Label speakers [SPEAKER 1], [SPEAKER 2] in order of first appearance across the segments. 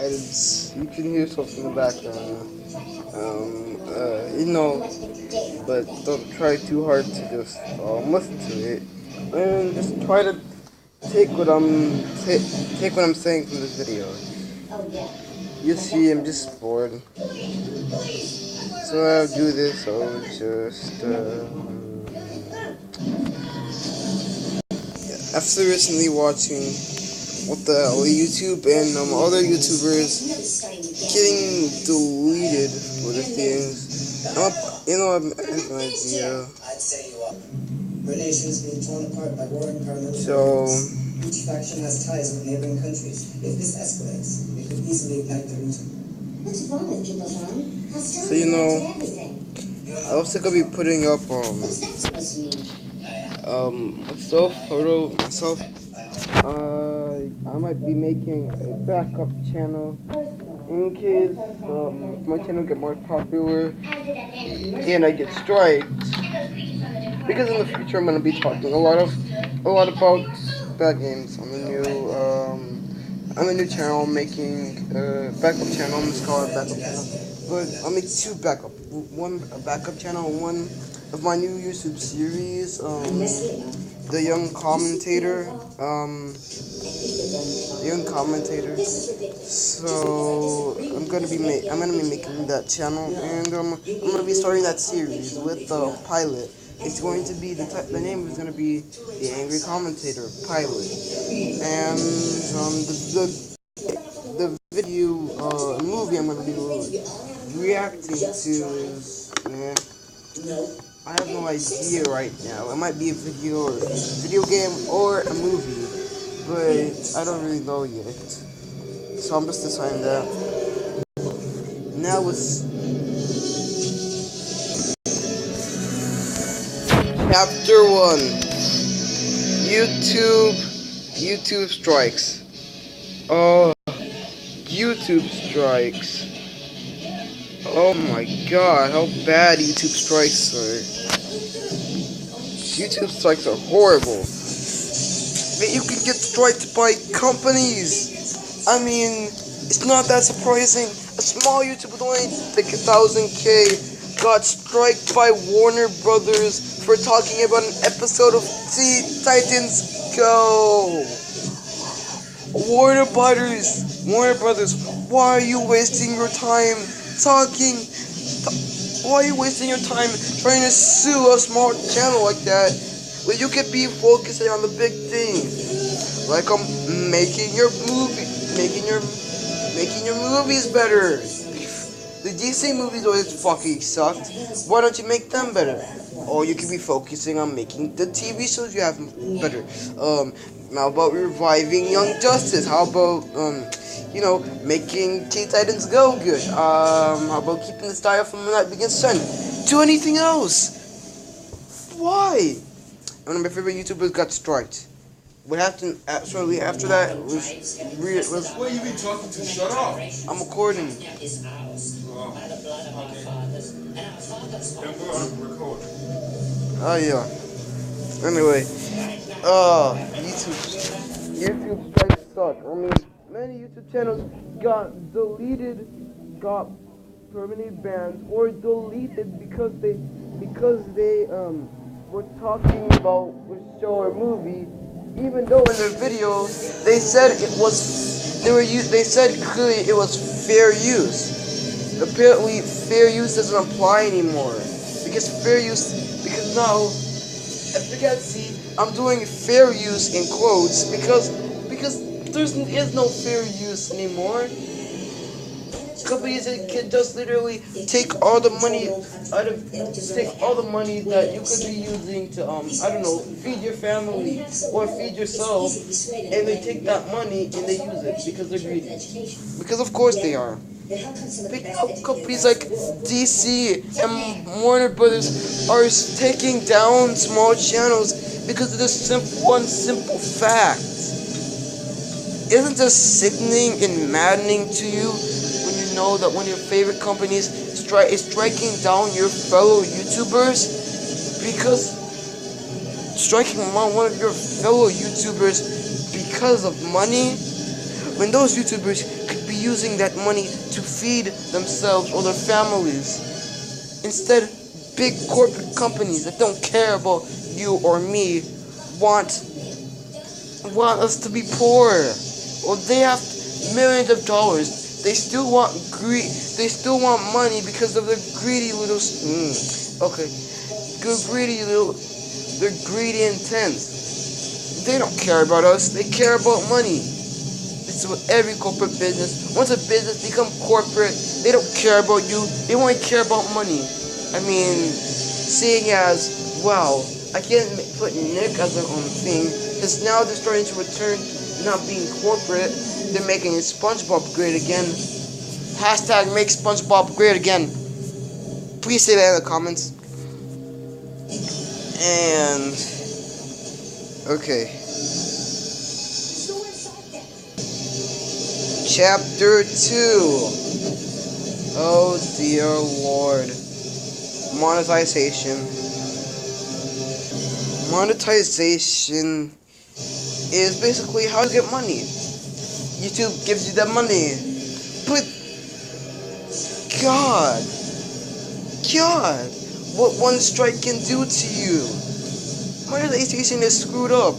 [SPEAKER 1] You can hear something in the background. You know, but don't try too hard to just listen to it, and just try to take what take what I'm saying from this video. You see, I'm just bored, so I'll do this. I'll just after recently watching what the hell YouTube and other YouTubers getting deleted for the things. I have an idea. Relations being torn apart by war and parallel. So each faction has ties with neighboring countries. If this escalates, it could easily ignite the region. So I also gonna be putting up myself. I might be making a backup channel in case my channel get more popular and I get striked. Because in the future I'm gonna be talking a lot about bad games on the new channel. I'm making a backup channel. I'm just calling it backup channel. But I'll make two backup. One a backup channel, and one of my new YouTube series. The young commentator. So I'm gonna be making that channel, and I'm gonna be starting that series with the pilot. It's going to be the name is going to be The Angry Commentator Pilot, and the video movie I'm going to be reacting to is I have no idea right now. It might be a video game or a movie, but I don't really know yet. So I'm just deciding that. Now it's Chapter 1. YouTube strikes. Oh, YouTube strikes. Oh my god, how bad YouTube strikes are. YouTube strikes are horrible. You can get striked by companies. I mean, it's not that surprising. A small YouTube with only like 1,000K got striked by Warner Brothers for talking about an episode of Teen Titans Go. Warner Brothers, why are you wasting your time talking? Why are you wasting your time trying to sue a small channel like that when you could be focusing on the big things, like making your movies better? The DC movies always fucking sucked. Why don't you make them better? Or you could be focusing on making the TV shows you have better. How about reviving Young Justice? How about making Teen Titans Go good? How about keeping the style from Night Begins Sun? Do anything else. Why? One of my favorite YouTubers got striked. What happened shortly after that was
[SPEAKER 2] What you been talking to? Shut up.
[SPEAKER 1] I'm recording. Oh yeah. Anyway, YouTube strikes suck. I mean, many YouTube channels got deleted, got permanently banned, or deleted because they were talking about a show or movie, even though in their videos they said they said clearly it was fair use. Apparently, fair use doesn't apply anymore because now, as you can see, I'm doing fair use in quotes because there is no fair use anymore. Companies can just literally take all the money that you could be using to feed your family or feed yourself, and they take that money and they use it because they're greedy. Because of course they are. Big companies like DC and Warner Brothers are taking down small channels because of this simple fact. Isn't this sickening and maddening to you when you know that one of your favorite companies is striking down your fellow YouTubers? Because striking one of your fellow YouTubers because of money, when those YouTubers could be using that money to feed themselves or their families. Instead, big corporate companies that don't care about you or me want us to be poor, or they have millions of dollars. They still want They still want money because of their greedy little. Okay, good greedy little. They're greedy intent. They don't care about us. They care about money. This is what every corporate business. Once a business becomes corporate, they don't care about you. They only care about money. I mean, seeing as, wow, I can't put Nick as their own thing, because now they're starting to return to not being corporate. They're making SpongeBob great again. Hashtag make SpongeBob great again. Please say that in the comments. And okay. Chapter 2. Oh dear Lord. Monetization. Monetization is basically how to get money. YouTube gives you that money. But God, what one strike can do to you. Monetization is screwed up.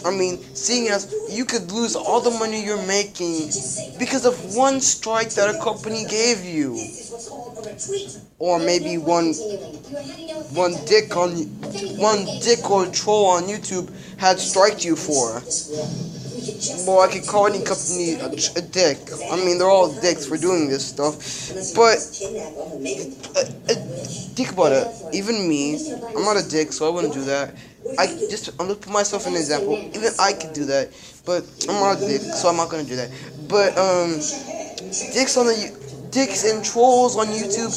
[SPEAKER 1] I mean, seeing as you could lose all the money you're making because of one strike that a company gave you, or maybe one dick or troll on YouTube had striked you for. Well, I could call any company a dick. I mean, they're all dicks for doing this stuff. But think about it. Even me, I'm not a dick, so I wouldn't do that. I'm gonna put myself in an example. Even I could do that, but I'm not a dick, so I'm not gonna do that. But dicks and trolls on YouTube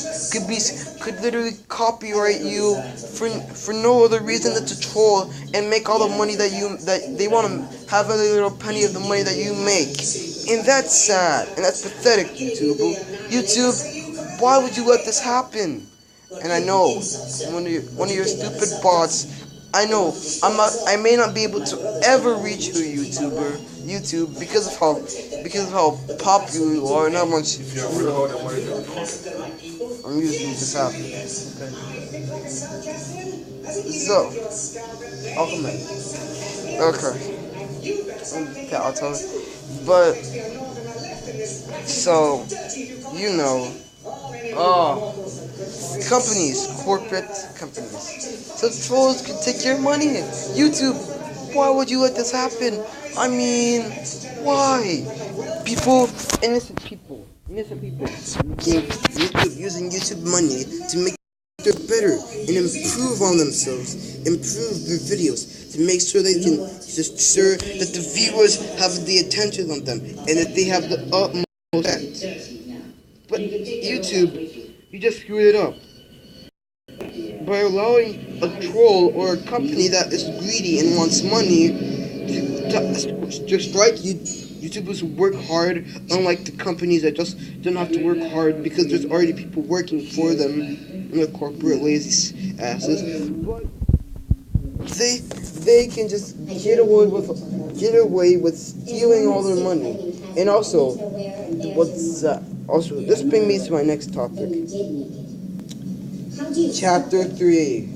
[SPEAKER 1] could literally copyright you for no other reason than to troll and make all the money that they want to have every little penny of the money that you make. And that's sad, and that's pathetic, YouTube. YouTube, why would you let this happen? And I know one of your stupid bots. I know I may not be able to ever reach YouTube because of how popular you are, and I'm using this app. Okay. So, I'll come in. Okay, I'll tell you. But so companies, corporate companies. So trolls can take your money. YouTube, why would you let this happen? I mean, why? Innocent people using YouTube money to make it better and improve on themselves, improve their videos, to make sure that the viewers have the attention on them and that they have the utmost respect. But YouTube, you just screwed it up by allowing a troll or a company that is greedy and wants money to strike you. YouTubers who work hard, unlike the companies that just don't have to work hard because there's already people working for them, and the corporate lazy asses. But they can just get away with stealing all their money. And also, this brings me to my next topic. Chapter 3.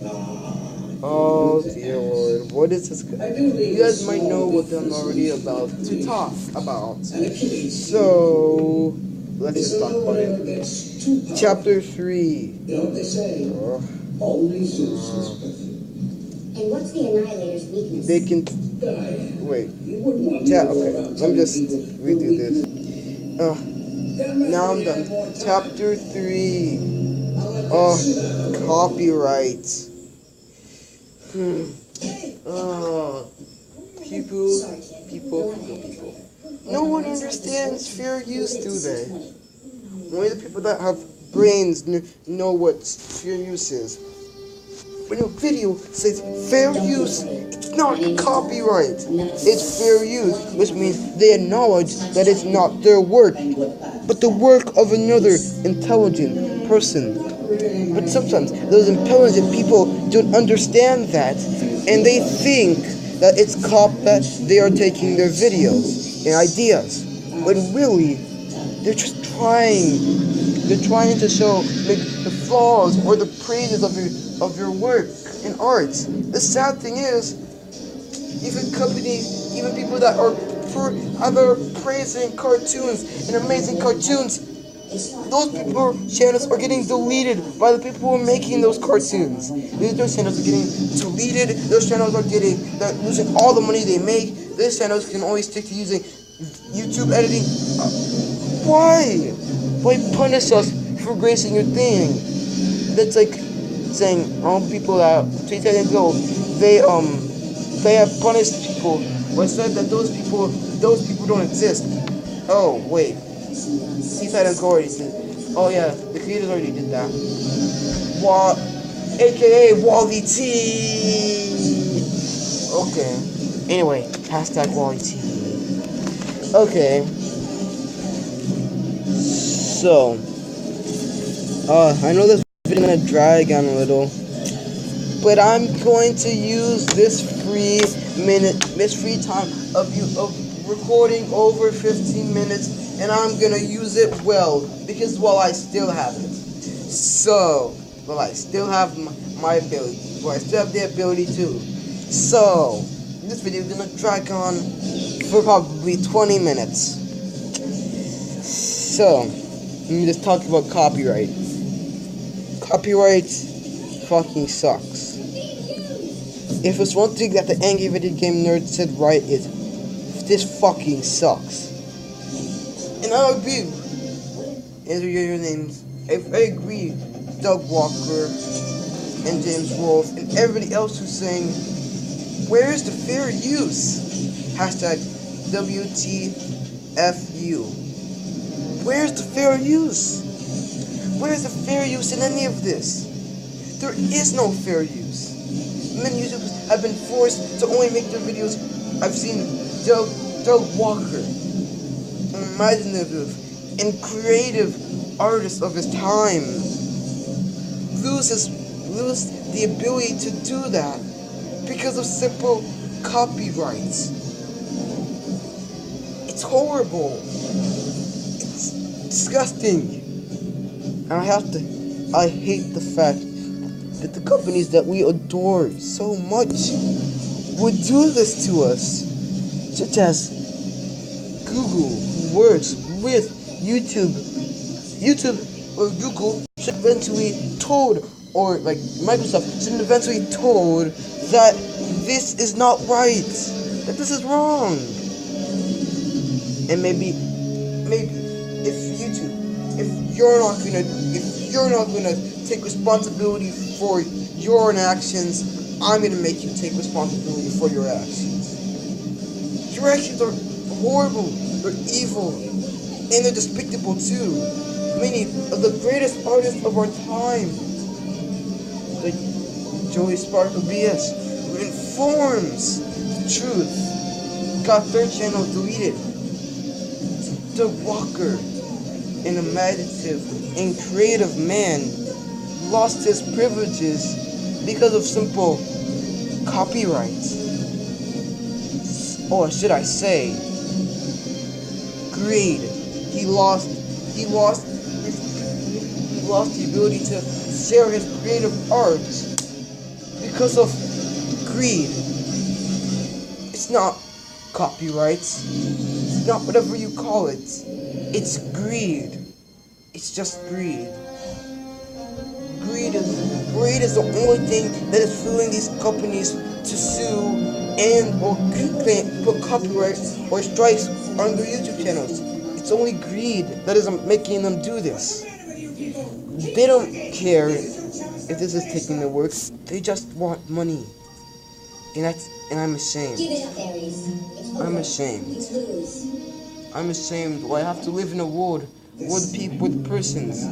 [SPEAKER 1] Oh dear Lord, what is this? You guys might know what I'm already about to talk about. So, let's just talk about it. Chapter 3.
[SPEAKER 3] And what's the Annihilator's weakness?
[SPEAKER 1] They can... Wait. Okay, let me just redo this. Now I'm done. Chapter 3. Copyright. People. No one understands fair use, do they? Only the people that have brains know what fair use is. When a video says fair use, it's not copyright. It's fair use, which means they acknowledge that it's not their work, but the work of another intelligent person. But sometimes those intelligent people don't understand that, and they think that that they are taking their videos and ideas, when really They're just trying. They're trying to show the flaws or the praises of your work in art. The sad thing is, even companies, even people that are praising cartoons and amazing cartoons, those people channels are getting deleted by the people who are making those cartoons. Those channels are getting deleted. Those channels are they're losing all the money they make. These channels can only stick to using YouTube editing. Why? Why punish us for gracing your thing? That's like saying people that 3 years ago they have punished people or said that those people don't exist. Oh wait. Titans already did. Oh yeah, the creators already did that. AKA Wally T. Okay. Anyway, hashtag Wally T. Okay. So, I know this video is gonna drag on a little, but I'm going to use this free time of recording over 15 minutes. And I'm gonna use it well, because I still have it. So, I still have my ability. I still have the ability to. So, this video is gonna drag on for probably 20 minutes. So, let me just talk about copyright. Copyright fucking sucks. If it's one thing that the Angry Video Game Nerd said right, is this fucking sucks. And I agree. Enter your names. I agree. Doug Walker and James Wolfe and everybody else who's saying, where's the fair use? Hashtag WTFU. Where's the fair use? Where's the fair use in any of this? There is no fair use. Many YouTubers have been forced to only make their videos. I've seen Doug Walker, imaginative and creative artist of his time, lose the ability to do that because of simple copyrights. It's horrible. It's disgusting. And I hate the fact that the companies that we adore so much would do this to us, such as Google, who works with YouTube or Google should eventually told, or like Microsoft should eventually told that this is not right, that this is wrong. And maybe if you're not gonna take responsibility for your own actions, I'm gonna make you take responsibility for your actions. Your actions are horrible, they're evil, and they're despicable too. Many of the greatest artists of our time, like Joey Sparkle BS, who informs the truth, got their channel deleted. Doug Walker, an imaginative and creative man, lost his privileges because of simple copyright. Or should I say, greed. He lost the ability to share his creative art because of greed. It's not copyrights. It's not whatever you call it. It's greed. It's just greed. Greed is the only thing that is fueling these companies to sue and or put copyright or strikes on their YouTube channels. It's only greed that is making them do this. They don't care if this is taking their work. They just want money. And I'm ashamed. I'm ashamed. I'm ashamed. Why I have to live in a world with persons,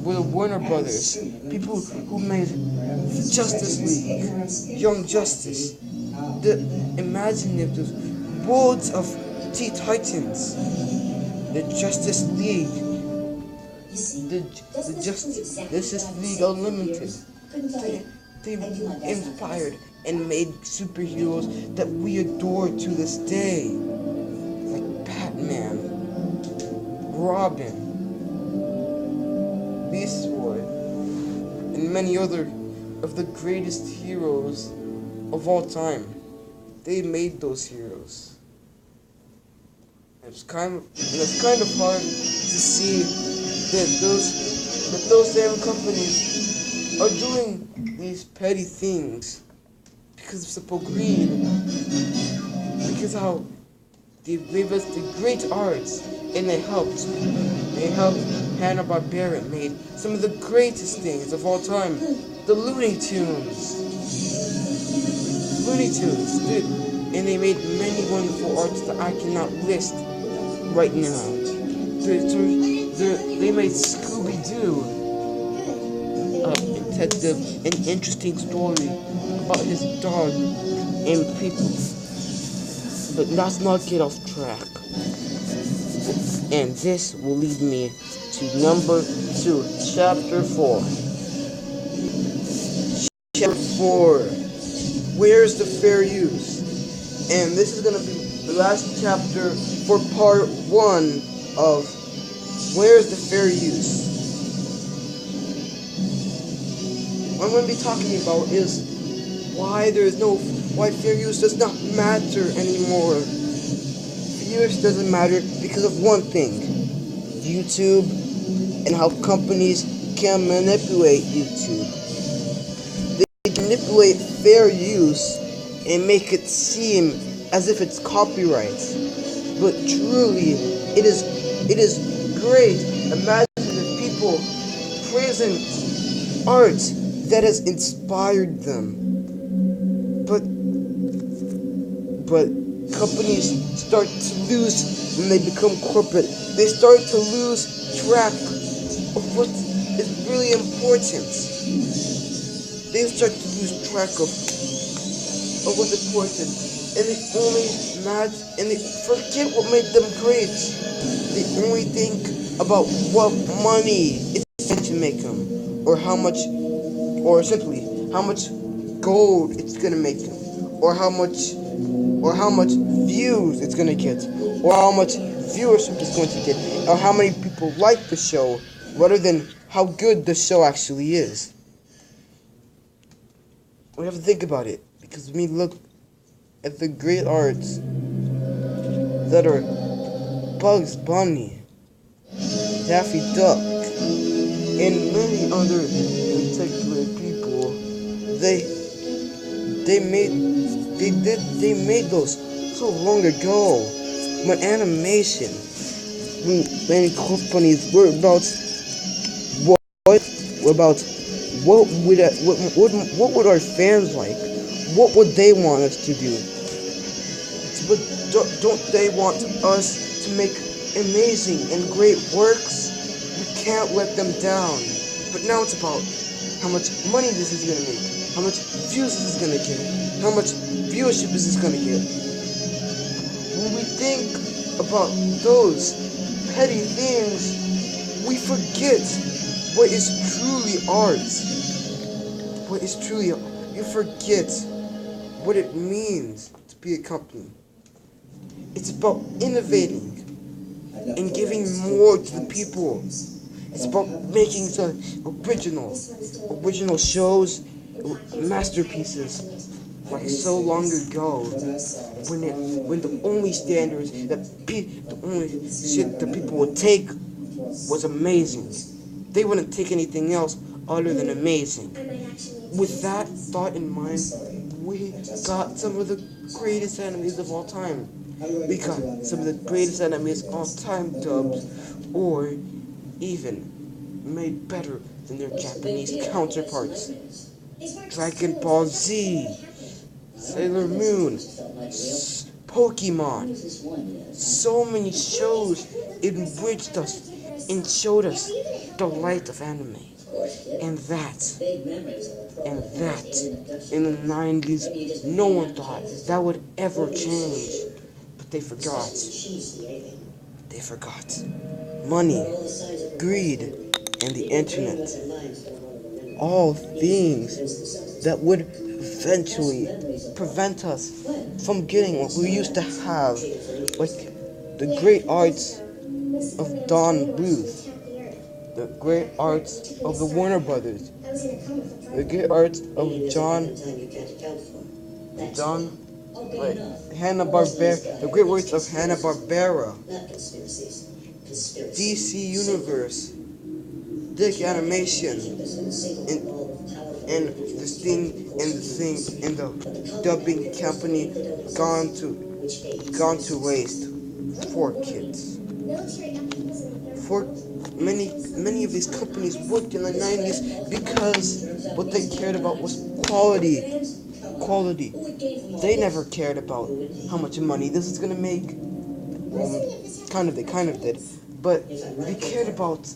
[SPEAKER 1] with the Warner Brothers, people who made the Justice League, Young Justice, the imaginative worlds of Teen Titans, the Justice League, the Justice League Unlimited. They inspired and made superheroes that we adore to this day, like Batman, Robin, Beast Boy, and many other of the greatest heroes of all time. They made those heroes. It's kind of hard to see that those same companies are doing these petty things because of simple greed. Because how they gave us the great arts, and they helped Hanna-Barbera made some of the greatest things of all time. The Looney Tunes. Did, and they made many wonderful arts that I cannot list right now. They made Scooby-Doo, an interesting story about his dog and people. But let's not get off track. And this will lead me to number 2, chapter 4. Chapter 4. Where's the fair use? And this is gonna be the last chapter for part 1 of Where's the Fair Use? What I'm gonna be talking about is why fair use does not matter anymore. Fair use doesn't matter because of one thing: YouTube, and how companies can manipulate YouTube. They manipulate fair use and make it seem as if it's copyright. But truly, it is great. Imagine the people praising art that has inspired them. But companies start to lose when they become corporate. They start to lose track of what is really important. They start to lose track of what's important, and they forget what made them great. They only think about what money is going to make them, or simply how much gold it's gonna make them, or how much views it's gonna get, or how much viewership it's going to get, or how many people like the show, rather than how good the show actually is. We have to think about it, because when we look at the great arts that are Bugs Bunny, Daffy Duck, and many other particular people, they made those so long ago, when many companies were about what would our fans like? What would they want us to do? But don't they want us to make amazing and great works? We can't let them down. But now it's about how much money this is gonna make, how much views this is gonna get, how much viewership is this gonna get. When we think about those petty things, we forget what is truly art. You forget what it means to be a company. It's about innovating and giving more to the people. It's about making some original shows, masterpieces, like so long ago, when the only standards the only shit that people would take was amazing. They wouldn't take anything else other than amazing. With that thought in mind, we got some of the greatest enemies of all time. We got some of the greatest enemies of all time dubbed, or even made better than their Japanese counterparts. Dragon Ball Z, Sailor Moon, Pokemon. So many shows enriched us and showed us the light of anime. And that, in the 90s, no one thought that would ever change. But they forgot. Money, greed, and the internet. All things that would eventually prevent us from getting what we used to have, like the great arts of Don Bluth, the great arts of the Warner Brothers, the great arts of Hanna-Barbera, the great works of Hanna-Barbera, DC Universe, Dick Animation, and the dubbing company gone to waste for kids. For many of these companies worked in the 90s because what they cared about was quality. They never cared about how much money this is gonna make. They kind of did, but they cared about,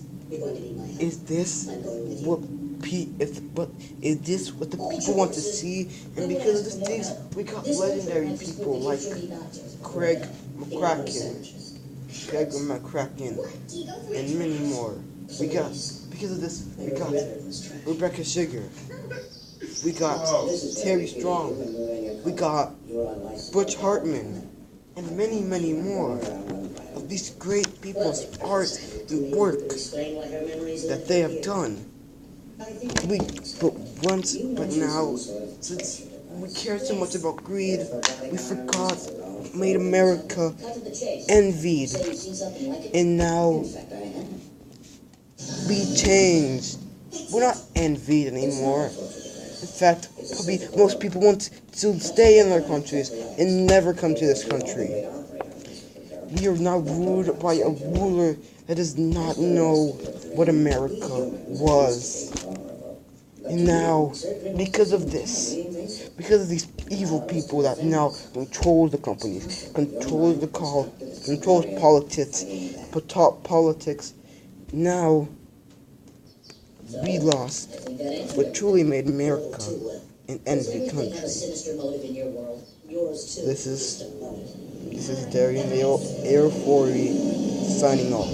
[SPEAKER 1] is this what the people want to see? And because of this things, we got legendary people like Craig McCracken, and many more. Because of this, we got Rebecca Sugar, we got Terry Strong, we got Butch Hartman, and many more of these great people's art and work that they have done. But now, since we care so much about greed, we forgot, made America envied, and now we changed. We're not envied anymore. In fact, probably most people want to stay in their countries and never come to this country. We are now ruled by a ruler that does not know what America was. And now, because of these evil people that now control the companies, controls politics, now we lost what truly made America an envy country. This is Darian Air 40 signing off.